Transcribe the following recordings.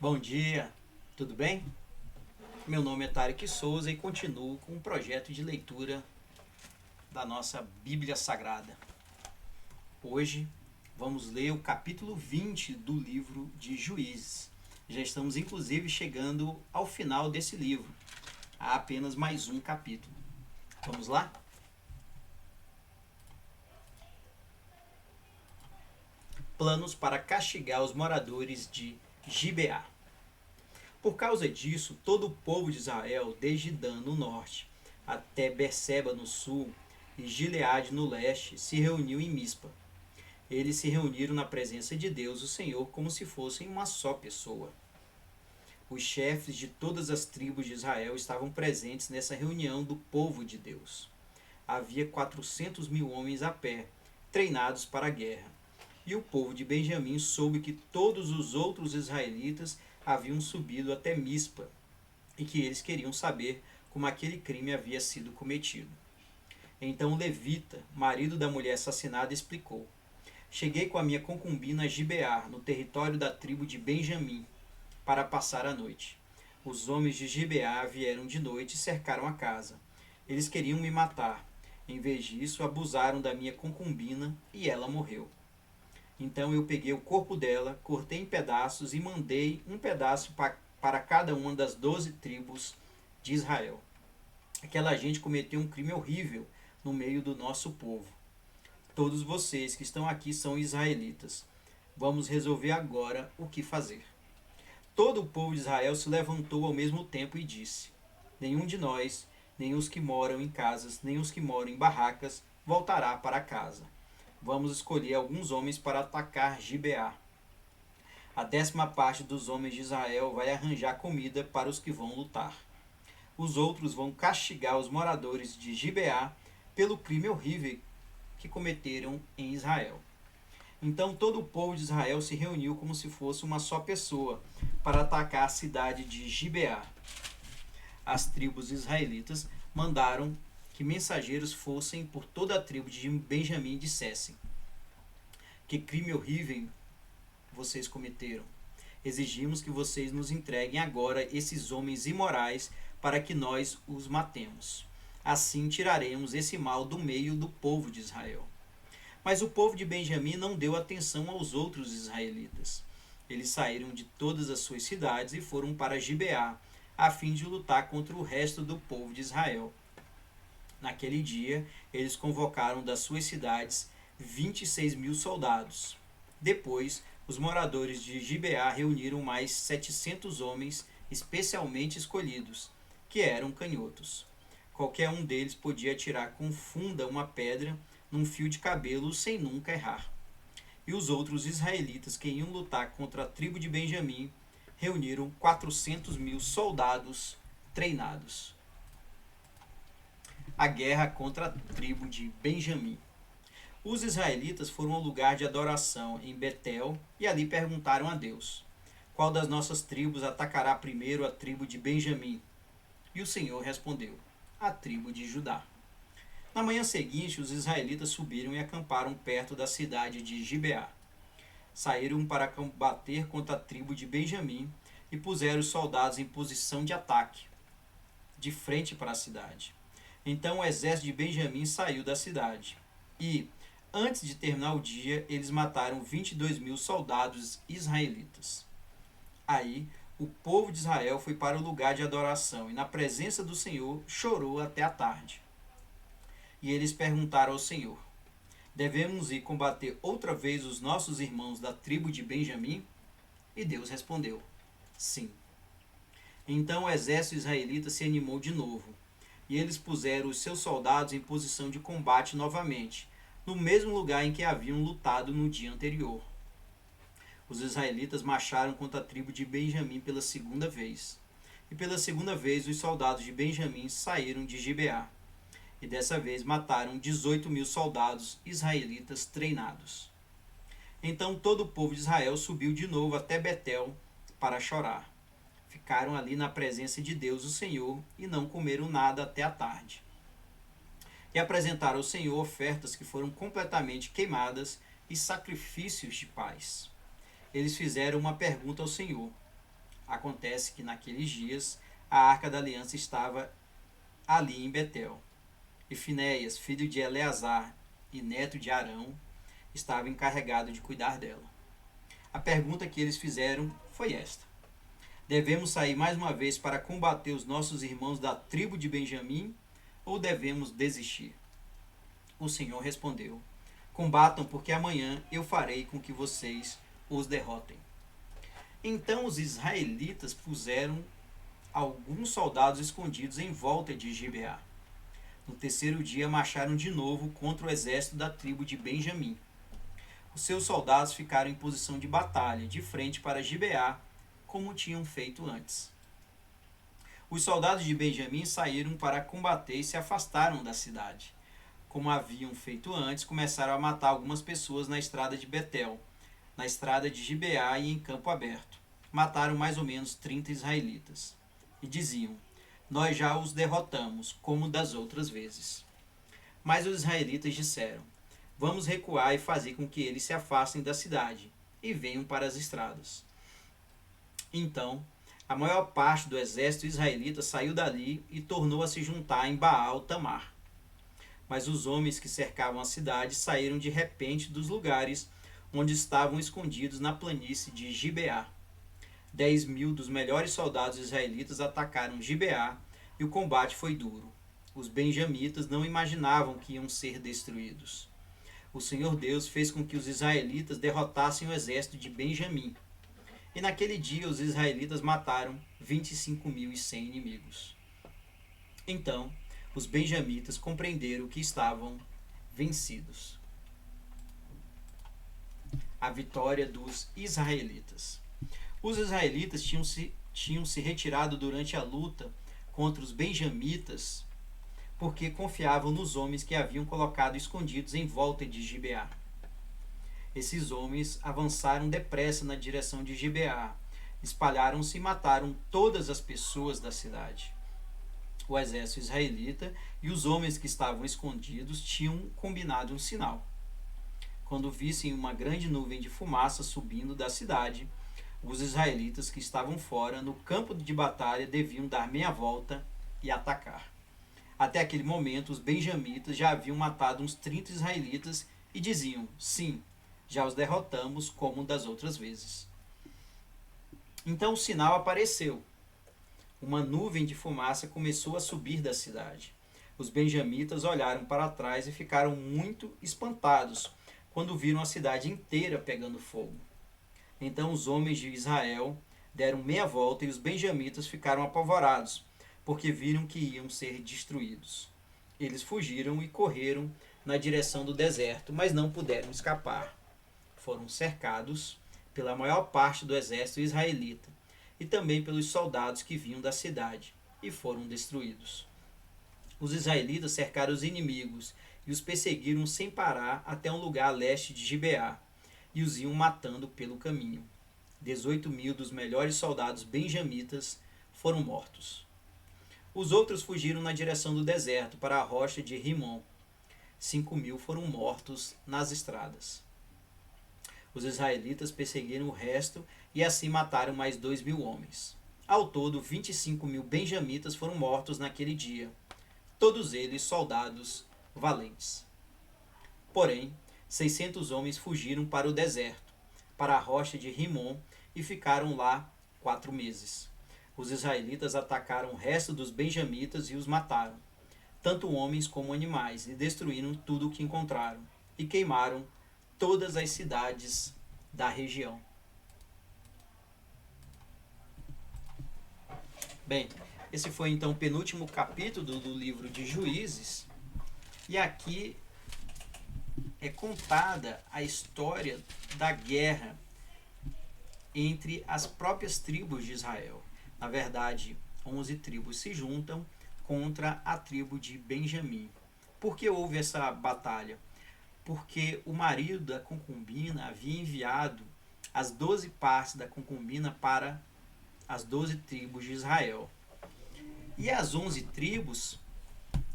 Bom dia, tudo bem? Meu nome é Tarek Souza e continuo com um projeto de leitura da nossa Bíblia Sagrada. Hoje vamos ler o capítulo 20 do livro de Juízes. Já estamos inclusive chegando ao final desse livro. Há apenas mais um capítulo. Vamos lá? Planos para castigar os moradores de Gibeá. Por causa disso, todo o povo de Israel, desde Dan no norte até Berseba no sul e Gileade no leste, se reuniu em Mispa. Eles se reuniram na presença de Deus, o Senhor, como se fossem uma só pessoa. Os chefes de todas as tribos de Israel estavam presentes nessa reunião do povo de Deus. Havia 400 mil homens a pé, treinados para a guerra. E o povo de Benjamim soube que todos os outros israelitas haviam subido até Mispa e que eles queriam saber como aquele crime havia sido cometido. Então Levita, marido da mulher assassinada, explicou: Cheguei com a minha concubina a Gibeá, no território da tribo de Benjamim, para passar a noite. Os homens de Gibeá vieram de noite e cercaram a casa. Eles queriam me matar. Em vez disso, abusaram da minha concubina e ela morreu. Então eu peguei o corpo dela, cortei em pedaços e mandei um pedaço para cada uma das 12 tribos de Israel. Aquela gente cometeu um crime horrível no meio do nosso povo. Todos vocês que estão aqui são israelitas. Vamos resolver agora o que fazer. Todo o povo de Israel se levantou ao mesmo tempo e disse: Nenhum de nós, nem os que moram em casas, nem os que moram em barracas, voltará para casa. Vamos escolher alguns homens para atacar Gibeá. A 10ª parte dos homens de Israel vai arranjar comida para os que vão lutar. Os outros vão castigar os moradores de Gibeá pelo crime horrível que cometeram em Israel. Então todo o povo de Israel se reuniu como se fosse uma só pessoa para atacar a cidade de Gibeá. As tribos israelitas mandaram que mensageiros fossem por toda a tribo de Benjamim e dissessem: Que crime horrível vocês cometeram. Exigimos que vocês nos entreguem agora esses homens imorais para que nós os matemos. Assim tiraremos esse mal do meio do povo de Israel. Mas o povo de Benjamim não deu atenção aos outros israelitas. Eles saíram de todas as suas cidades e foram para Gibeá, a fim de lutar contra o resto do povo de Israel. Naquele dia, eles convocaram das suas cidades 26 mil soldados. Depois, os moradores de Gibeá reuniram mais 700 homens especialmente escolhidos, que eram canhotos. Qualquer um deles podia atirar com funda uma pedra num fio de cabelo sem nunca errar. E os outros israelitas que iam lutar contra a tribo de Benjamim reuniram 400 mil soldados treinados. A guerra contra a tribo de Benjamim. Os israelitas foram ao lugar de adoração em Betel e ali perguntaram a Deus: Qual das nossas tribos atacará primeiro a tribo de Benjamim? E o Senhor respondeu: A tribo de Judá. Na manhã seguinte, os israelitas subiram e acamparam perto da cidade de Gibeá. Saíram para combater contra a tribo de Benjamim e puseram os soldados em posição de ataque, de frente para a cidade. Então o exército de Benjamim saiu da cidade. E, antes de terminar o dia, eles mataram 22 mil soldados israelitas. Aí, o povo de Israel foi para o lugar de adoração e, na presença do Senhor, chorou até a tarde. E eles perguntaram ao Senhor: Devemos ir combater outra vez os nossos irmãos da tribo de Benjamim? E Deus respondeu: Sim. Então o exército israelita se animou de novo, e eles puseram os seus soldados em posição de combate novamente, no mesmo lugar em que haviam lutado no dia anterior. Os israelitas marcharam contra a tribo de Benjamim pela segunda vez. E pela segunda vez os soldados de Benjamim saíram de Gibeá. E dessa vez mataram 18 mil soldados israelitas treinados. Então todo o povo de Israel subiu de novo até Betel para chorar. Ficaram ali na presença de Deus, o Senhor, e não comeram nada até a tarde. E apresentaram ao Senhor ofertas que foram completamente queimadas e sacrifícios de paz. Eles fizeram uma pergunta ao Senhor: Acontece que naqueles dias a Arca da Aliança estava ali em Betel. E Finéias, filho de Eleazar e neto de Arão, estava encarregado de cuidar dela. A pergunta que eles fizeram foi esta: devemos sair mais uma vez para combater os nossos irmãos da tribo de Benjamim ou devemos desistir? O Senhor respondeu: combatam, porque amanhã eu farei com que vocês os derrotem. Então os israelitas puseram alguns soldados escondidos em volta de Gibeá. No terceiro dia marcharam de novo contra o exército da tribo de Benjamim. Os seus soldados ficaram em posição de batalha, de frente para Gibeá, como tinham feito antes. Os soldados de Benjamim saíram para combater e se afastaram da cidade. Como haviam feito antes, começaram a matar algumas pessoas na estrada de Betel, na estrada de Gibeá e em campo aberto. Mataram mais ou menos 30 israelitas. E diziam: nós já os derrotamos, como das outras vezes. Mas os israelitas disseram: vamos recuar e fazer com que eles se afastem da cidade e venham para as estradas. Então, a maior parte do exército israelita saiu dali e tornou a se juntar em Baal-Tamar. Mas os homens que cercavam a cidade saíram de repente dos lugares onde estavam escondidos na planície de Gibeá. 10.000 dos melhores soldados israelitas atacaram Gibeá e o combate foi duro. Os benjamitas não imaginavam que iam ser destruídos. O Senhor Deus fez com que os israelitas derrotassem o exército de Benjamim. E naquele dia os israelitas mataram 25.100 inimigos. Então, os benjamitas compreenderam que estavam vencidos. A vitória dos israelitas. Os israelitas tinham se retirado durante a luta contra os benjamitas porque confiavam nos homens que haviam colocado escondidos em volta de Gibeá. Esses homens avançaram depressa na direção de Gibeá, espalharam-se e mataram todas as pessoas da cidade. O exército israelita e os homens que estavam escondidos tinham combinado um sinal. Quando vissem uma grande nuvem de fumaça subindo da cidade, os israelitas que estavam fora, no campo de batalha, deviam dar meia volta e atacar. Até aquele momento, os benjamitas já haviam matado uns 30 israelitas e diziam: sim, já os derrotamos como das outras vezes. Então o sinal apareceu. Uma nuvem de fumaça começou a subir da cidade. Os benjamitas olharam para trás e ficaram muito espantados quando viram a cidade inteira pegando fogo. Então os homens de Israel deram meia volta e os benjamitas ficaram apavorados, porque viram que iam ser destruídos. Eles fugiram e correram na direção do deserto, mas não puderam escapar. Foram cercados pela maior parte do exército israelita e também pelos soldados que vinham da cidade, e foram destruídos. Os israelitas cercaram os inimigos e os perseguiram sem parar até um lugar a leste de Gibeá, e os iam matando pelo caminho. 18.000 dos melhores soldados benjamitas foram mortos. Os outros fugiram na direção do deserto, para a rocha de Rimon. 5.000 foram mortos nas estradas. Os israelitas perseguiram o resto e assim mataram mais 2.000 homens. Ao todo, 25.000 benjamitas foram mortos naquele dia, todos eles soldados valentes. Porém, 600 homens fugiram para o deserto, para a rocha de Rimon, e ficaram lá 4 meses. Os israelitas atacaram o resto dos benjamitas e os mataram, tanto homens como animais, e destruíram tudo o que encontraram, e queimaram todas as cidades da região. Bem, esse foi então o penúltimo capítulo do livro de Juízes, e aqui é contada a história da guerra entre as próprias tribos de Israel. Na verdade, 11 tribos se juntam contra a tribo de Benjamim. Por que houve essa batalha? Porque o marido da concubina havia enviado as 12 partes da concubina para as 12 tribos de Israel. E as 11 tribos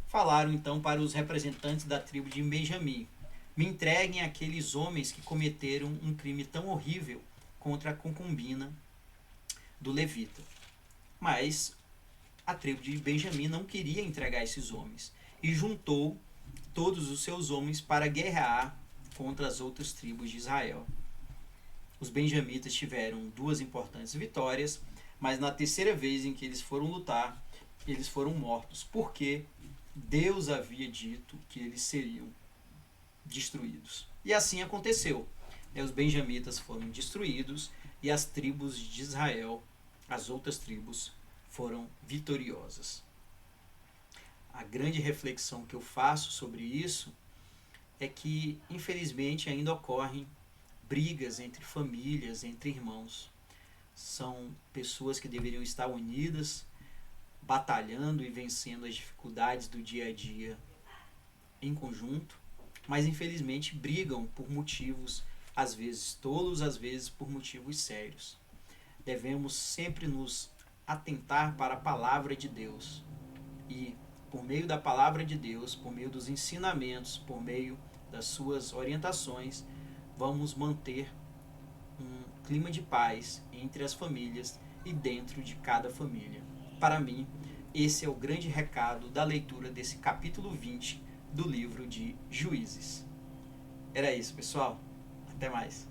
falaram então para os representantes da tribo de Benjamim: me entreguem aqueles homens que cometeram um crime tão horrível contra a concubina do levita. Mas a tribo de Benjamim não queria entregar esses homens e juntou todos os seus homens para guerrear contra as outras tribos de Israel. Os benjamitas tiveram 2 importantes vitórias, mas na terceira vez em que eles foram lutar, eles foram mortos, porque Deus havia dito que eles seriam destruídos. E assim aconteceu. Os benjamitas foram destruídos e as tribos de Israel, as outras tribos, foram vitoriosas. A grande reflexão que eu faço sobre isso é que, infelizmente, ainda ocorrem brigas entre famílias, entre irmãos. São pessoas que deveriam estar unidas, batalhando e vencendo as dificuldades do dia a dia em conjunto, mas infelizmente brigam por motivos às vezes tolos, às vezes por motivos sérios. Devemos sempre nos atentar para a palavra de Deus e, por meio da palavra de Deus, por meio dos ensinamentos, por meio das suas orientações, vamos manter um clima de paz entre as famílias e dentro de cada família. Para mim, esse é o grande recado da leitura desse capítulo 20 do livro de Juízes. Era isso, pessoal. Até mais.